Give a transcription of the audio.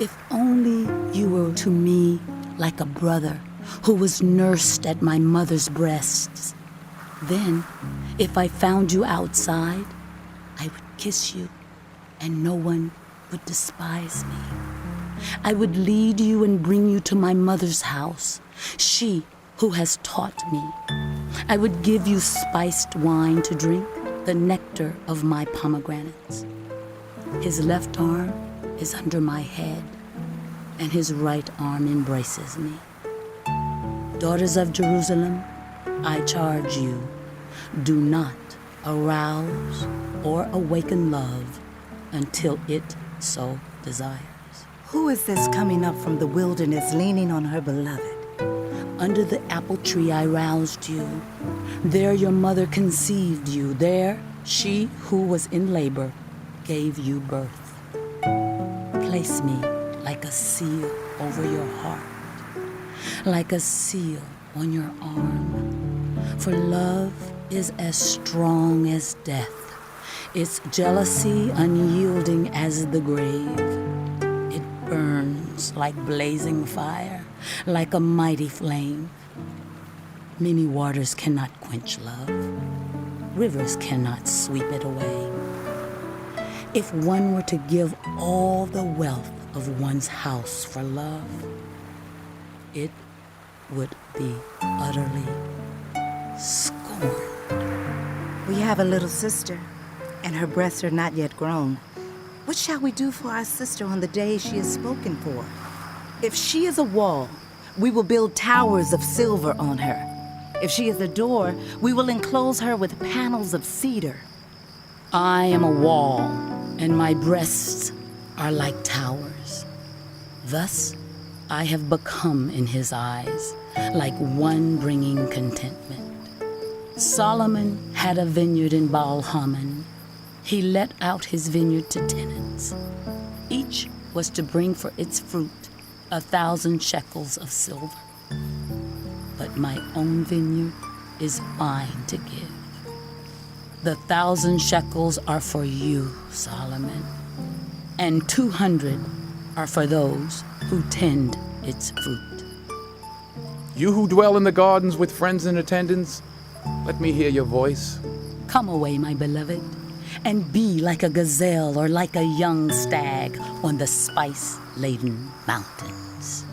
If only you were to me like a brother who was nursed at my mother's breasts. Then, if I found you outside, I would kiss you, and no one would despise me. I would lead you and bring you to my mother's house, she who has taught me. I would give you spiced wine to drink, the nectar of my pomegranates. His left arm is under my head, and his right arm embraces me. Daughters of Jerusalem, I charge you, do not arouse or awaken love until it so desires. Who is this coming up from the wilderness leaning on her beloved? Under the apple tree I roused you. There your mother conceived you. There she who was in labor gave you birth. Place me like a seal over your heart, like a seal on your arm. For love is as strong as death, its jealousy unyielding as the grave. It burns like blazing fire, like a mighty flame. Many waters cannot quench love. Rivers cannot sweep it away. If one were to give all the wealth of one's house for love, it would be utterly scorned. We have a little sister, and her breasts are not yet grown. What shall we do for our sister on the day she is spoken for? If she is a wall, we will build towers of silver on her. If she is a door, we will enclose her with panels of cedar. I am a wall, and my breasts are like towers. Thus I have become in his eyes, like one bringing contentment. Solomon had a vineyard in Baal-Hamon. He let out his vineyard to tenants. Each was to bring for its fruit 1,000 shekels of silver. But my own vineyard is mine to give. The 1,000 shekels are for you, Solomon, and 200 are for those who tend its fruit. You who dwell in the gardens with friends in attendance, let me hear your voice. Come away, my beloved, and be like a gazelle or like a young stag on the spice-laden mountains.